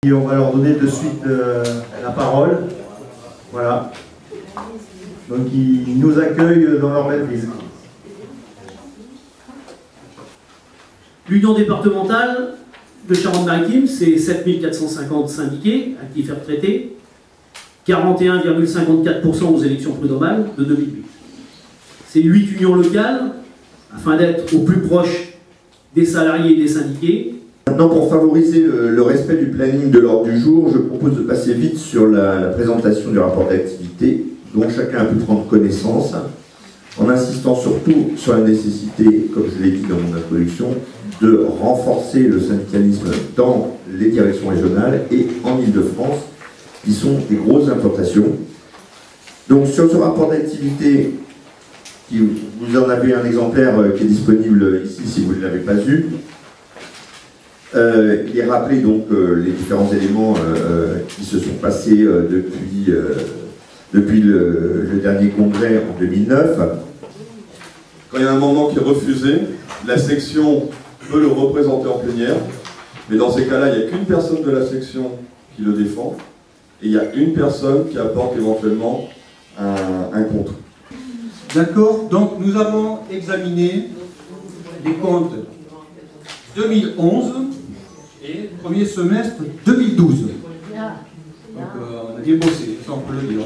Et on va leur donner de suite la parole. Voilà. Donc ils nous accueillent dans leur belle ville. L'Union départementale de Charente-Maritime, c'est 7450 syndiqués, actifs et retraités, 41,54% aux élections prud'homales de 2008. C'est 8 unions locales, afin d'être au plus proche des salariés et des syndiqués. Maintenant, pour favoriser le respect du planning de l'ordre du jour, je propose de passer vite sur la présentation du rapport d'activité, dont chacun a pu prendre connaissance, en insistant surtout sur la nécessité, comme je l'ai dit dans mon introduction, de renforcer le syndicalisme dans les directions régionales et en Île-de-France, qui sont des grosses implantations. Donc sur ce rapport d'activité, vous en avez un exemplaire qui est disponible ici si vous ne l'avez pas vu. Il est rappelé donc les différents éléments qui se sont passés depuis le dernier congrès en 2009. Quand il y a un amendement qui est refusé, la section peut le représenter en plénière, mais dans ces cas-là, il n'y a qu'une personne de la section qui le défend, et il y a une personne qui apporte éventuellement un contre. D'accord, donc nous avons examiné les comptes 2011 et premier semestre 2012. Donc on a bien bossé, ça on peut le dire.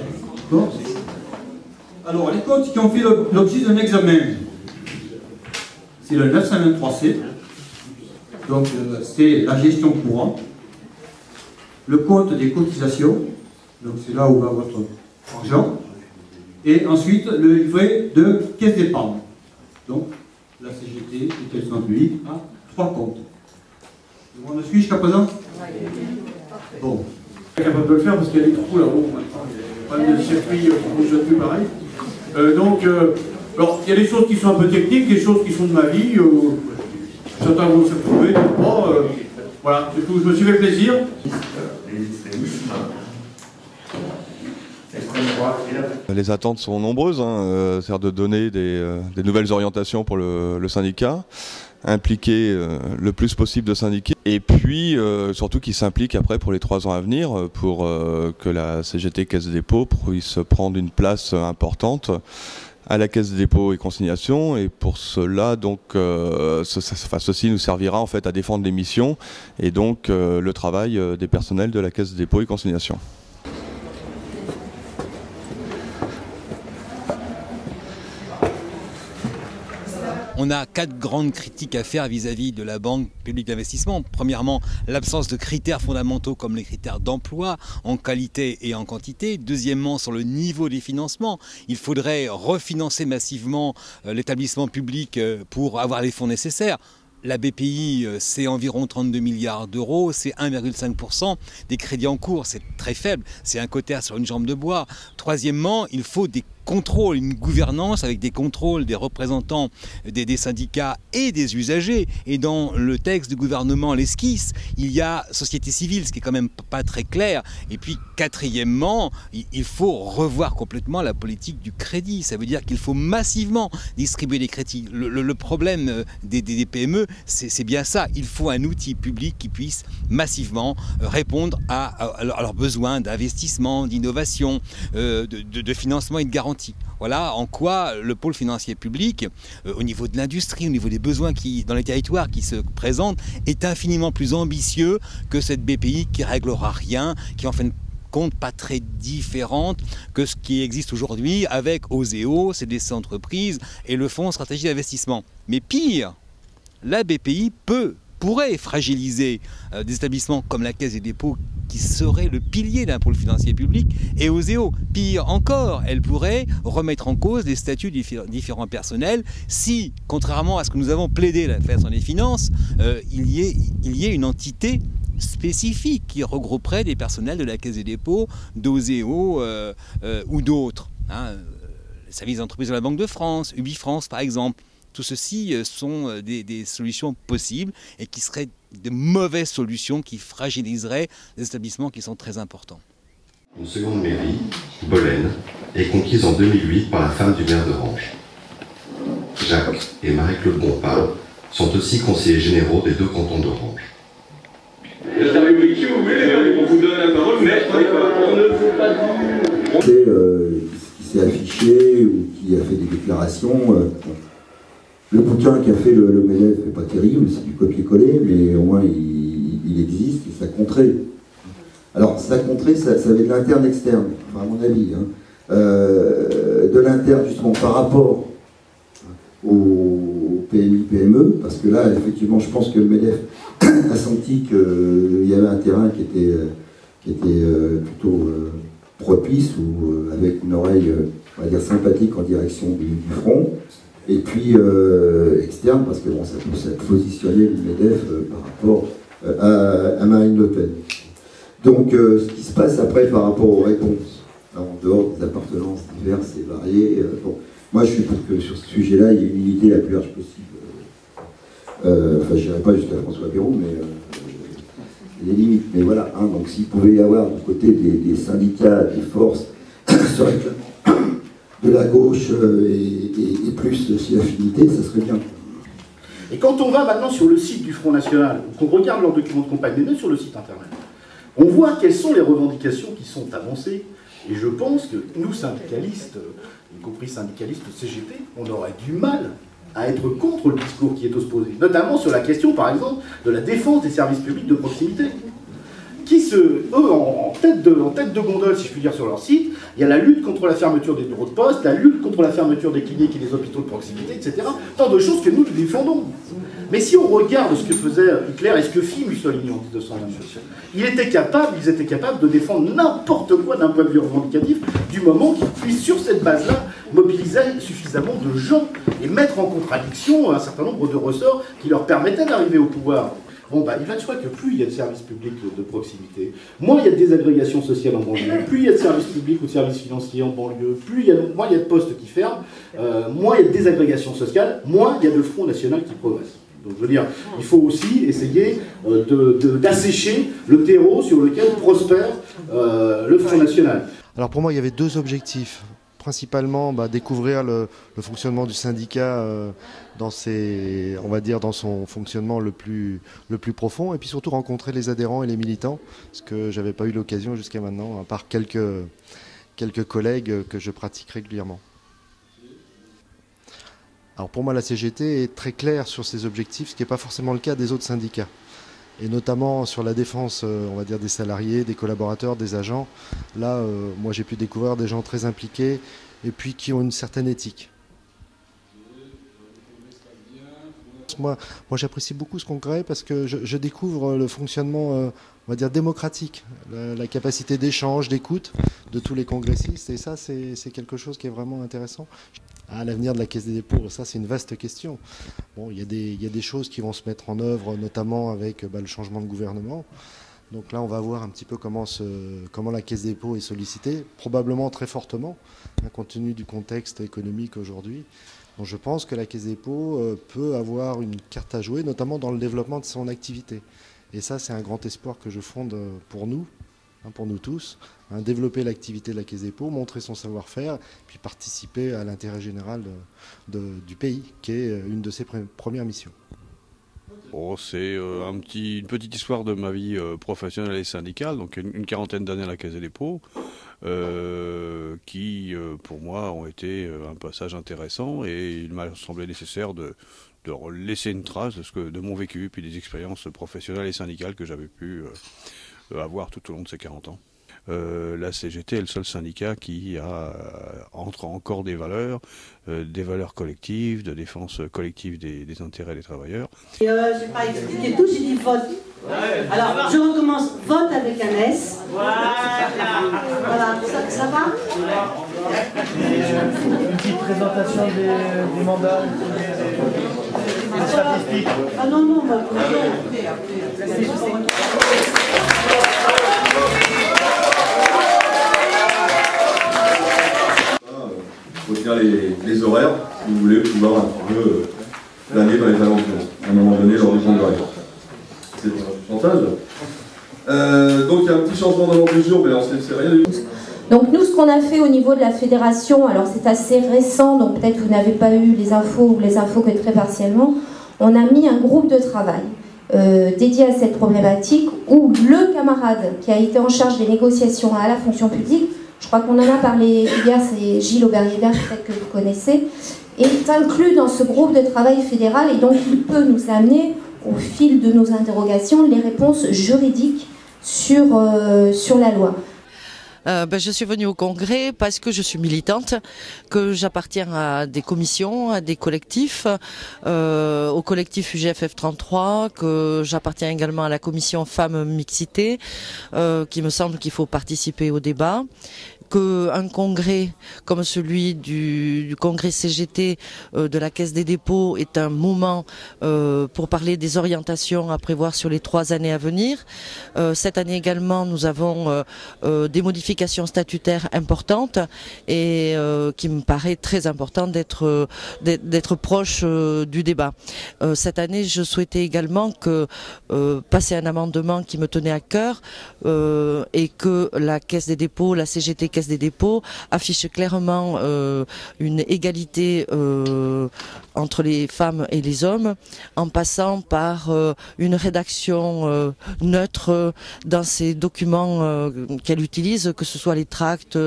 Alors les comptes qui ont fait l'objet d'un examen, c'est le 923C, donc c'est la gestion courante, le compte des cotisations, donc c'est là où va votre argent, et ensuite le livret de caisse d'épargne. Donc la CGT et Caisse publique a 3 comptes. Tout le monde me suit jusqu'à présent? Bon. Je suis capable de le faire parce qu'il y a des trous là-haut maintenant. Il y a pas de circuit qui ne fonctionne plus pareil. Alors il y a des choses qui sont un peu techniques, des choses qui sont de ma vie. Certains vont se retrouver, d'autres pas. Voilà, c'est tout. Je me suis fait plaisir. Les attentes sont nombreuses, c'est-à-dire de donner des nouvelles orientations pour le syndicat, impliquer le plus possible de syndiqués, et puis surtout qu'ils s'impliquent après pour les 3 ans à venir, pour que la CGT Caisse des dépôts puisse prendre une place importante à la Caisse des dépôts et consignations, et pour cela donc ceci nous servira en fait à défendre les missions et donc le travail des personnels de la Caisse des dépôts et consignations. On a 4 grandes critiques à faire vis-à-vis de la Banque publique d'investissement. Premièrement, l'absence de critères fondamentaux comme les critères d'emploi en qualité et en quantité. Deuxièmement, sur le niveau des financements, il faudrait refinancer massivement l'établissement public pour avoir les fonds nécessaires. La BPI, c'est environ 32 milliards d'euros, c'est 1,5% des crédits en cours, c'est très faible, c'est un quota sur une jambe de bois. Troisièmement, il faut des contrôle, une gouvernance avec des contrôles des représentants des syndicats et des usagers. Et dans le texte du gouvernement, l'esquisse, il y a société civile, ce qui est quand même pas très clair. Et puis, quatrièmement, il faut revoir complètement la politique du crédit. Ça veut dire qu'il faut massivement distribuer des crédits. Le problème des PME, c'est bien ça. Il faut un outil public qui puisse massivement répondre à leurs besoins d'investissement, d'innovation, de financement et de garantie. Voilà en quoi le pôle financier public, au niveau de l'industrie, au niveau des besoins dans les territoires qui se présentent, est infiniment plus ambitieux que cette BPI qui réglera rien, qui en fait compte pas très différente que ce qui existe aujourd'hui avec OSEO, CDC Entreprises et le Fonds stratégique d'investissement. Mais pire, la BPI pourrait fragiliser des établissements comme la Caisse des dépôts qui serait le pilier d'un pôle financier public et OSEO. Pire encore, elle pourrait remettre en cause les statuts différents personnels si, contrairement à ce que nous avons plaidé la Fédération des finances, il y ait une entité spécifique qui regrouperait des personnels de la Caisse des dépôts, d'OSEO ou d'autres. Les services d'entreprise de la Banque de France, Ubifrance par exemple. Tout ceci sont des solutions possibles et qui seraient de mauvaises solutions qui fragiliseraient des établissements qui sont très importants. Une seconde mairie, Bolène, est conquise en 2008 par la femme du maire d'Orange. Jacques et Marie-Claude Bompard sont aussi conseillers généraux des 2 cantons d'Orange. Je savais qui vous voulez, on vous donne la parole, mais on ne veut pas dire. Qui s'est affiché ou qui a fait des déclarations. Le bouquin qu'a fait le MEDEF n'est pas terrible, c'est du copier-coller, mais au moins il existe et ça compterait. Alors ça compterait, ça avait de l'interne-externe, enfin, à mon avis. Hein. De l'interne justement par rapport au PMI, PME, parce que là, effectivement, je pense que le MEDEF a senti qu'il y avait un terrain qui était plutôt propice ou avec une oreille, on va dire, sympathique en direction du front. Et puis externe, parce que bon, ça peut positionner le MEDEF par rapport à Marine Le Pen. Donc ce qui se passe après par rapport aux réponses, en dehors des appartenances diverses et variées, bon, moi je suis pour que sur ce sujet-là, il y ait une unité la plus large possible. Enfin, je n'irai pas jusqu'à François Bayrou, mais les limites. Mais voilà, hein, donc s'il pouvait y avoir du côté des syndicats, des forces, ce règlement de la gauche et plus si affinité, ça serait bien. Et quand on va maintenant sur le site du Front National, qu'on regarde leur document de campagne, mais même sur le site internet, on voit quelles sont les revendications qui sont avancées. Et je pense que nous, syndicalistes, y compris syndicalistes CGT, on aurait du mal à être contre le discours qui est opposé, notamment sur la question, par exemple, de la défense des services publics de proximité. Qui eux, en tête de gondole, si je puis dire, sur leur site, il y a la lutte contre la fermeture des bureaux de poste, la lutte contre la fermeture des cliniques et des hôpitaux de proximité, etc. Tant de choses que nous défendons. Mais si on regarde ce que faisait Hitler et ce que fit Mussolini en 1929, ils étaient capables de défendre n'importe quoi d'un point de vue revendicatif, du moment qu'ils puissent, sur cette base-là, mobiliser suffisamment de gens et mettre en contradiction un certain nombre de ressorts qui leur permettaient d'arriver au pouvoir. Bon, bah, il va de soi que plus il y a de services publics de proximité, moins il y a de désagrégation sociale en banlieue, plus il y a de services publics ou de services financiers en banlieue, moins il y a de postes qui ferment, moins il y a de désagrégation sociale, moins il y a de Front National qui progresse. Donc je veux dire, il faut aussi essayer d'assécher le terreau sur lequel prospère le Front National. Alors pour moi, il y avait deux objectifs. Principalement découvrir le fonctionnement du syndicat dans son fonctionnement le plus profond, et puis surtout rencontrer les adhérents et les militants, ce que j'avais pas eu l'occasion jusqu'à maintenant, à part quelques collègues que je pratique régulièrement. Alors pour moi, la CGT est très claire sur ses objectifs, ce qui n'est pas forcément le cas des autres syndicats. Et notamment sur la défense, on va dire, des salariés, des collaborateurs, des agents. Là, moi, j'ai pu découvrir des gens très impliqués et puis qui ont une certaine éthique. Moi j'apprécie beaucoup ce congrès parce que je découvre le fonctionnement, on va dire, démocratique, la capacité d'échange, d'écoute de tous les congressistes. Et ça, c'est quelque chose qui est vraiment intéressant. L'avenir de la Caisse des dépôts, ça c'est une vaste question. Bon, il y a des choses qui vont se mettre en œuvre, notamment avec le changement de gouvernement. Donc là, on va voir un petit peu comment la Caisse des dépôts est sollicitée, probablement très fortement, compte tenu du contexte économique aujourd'hui. Donc je pense que la Caisse des dépôts peut avoir une carte à jouer, notamment dans le développement de son activité. Et ça, c'est un grand espoir que je fonde pour nous tous, développer l'activité de la Caisse des dépôts, montrer son savoir-faire, puis participer à l'intérêt général du pays, qui est une de ses premières missions. Bon, c'est une petite histoire de ma vie professionnelle et syndicale, donc une quarantaine d'années à la Caisse des dépôts, qui, pour moi, ont été un passage intéressant, et il m'a semblé nécessaire de laisser une trace de mon vécu, puis des expériences professionnelles et syndicales que j'avais pu avoir tout au long de ces 40 ans. La CGT est le seul syndicat qui entre encore des valeurs collectives, de défense collective des intérêts des travailleurs. Je n'ai pas expliqué tout, j'ai dit vote. Alors, je recommence, vote avec un S. Voilà, ça va? Une petite présentation des mandats, des statistiques. Ah non, non, Il faut tenir les horaires, si vous voulez, pouvoir un petit peu planer dans les alentours, à un moment donné, lors du congrès. C'est un chantage. Donc il y a un petit changement dans l'ordre du jour, mais alors c'est rien du tout. Donc nous, ce qu'on a fait au niveau de la fédération, alors c'est assez récent, donc peut-être vous n'avez pas eu les infos ou les infos que très partiellement, on a mis un groupe de travail dédié à cette problématique, où le camarade qui a été en charge des négociations à la fonction publique, je crois qu'on en a parlé hier, c'est Gilles Aubert-Hébert, peut-être que vous connaissez, est inclus dans ce groupe de travail fédéral et donc il peut nous amener, au fil de nos interrogations, les réponses juridiques sur la loi. Je suis venue au congrès parce que je suis militante, que j'appartiens à des commissions, à des collectifs, au collectif UGFF 33, que j'appartiens également à la commission Femmes Mixité, qui me semble qu'il faut participer au débat, qu'un congrès comme celui du congrès CGT de la Caisse des dépôts est un moment pour parler des orientations à prévoir sur les 3 années à venir. Cette année également, nous avons des modifications statutaires importantes et qui me paraît très important d'être proche du débat. Cette année, je souhaitais également passer un amendement qui me tenait à cœur et que la Caisse des dépôts, la CGT Caisse des dépôts affiche clairement une égalité entre les femmes et les hommes en passant par une rédaction neutre dans ces documents qu'elle utilise, que ce soit les tracts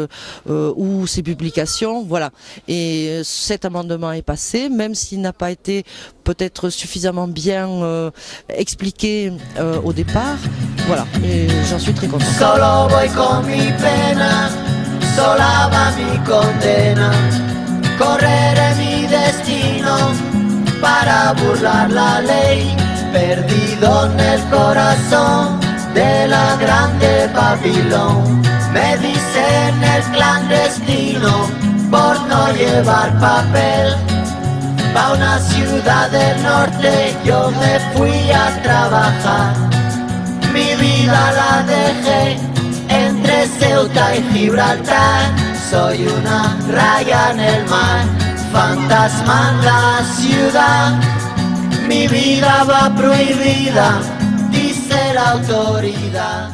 ou ses publications, voilà. Et cet amendement est passé, même s'il n'a pas été peut-être suffisamment bien expliqué au départ, voilà, et j'en suis très contente. Solo voy con mi pena, sola va mi condena, correré mi destino para burlar la ley, perdido en el corazón de la grande Babilón. Me dicen el clandestino por no llevar papel. Pa' una ciudad del norte yo me fui a trabajar. Mi vida la dejé entre Ceuta y Gibraltar. Soy una raya en el mar, fantasma en la ciudad. Mi vida va prohibida, dice la autoridad.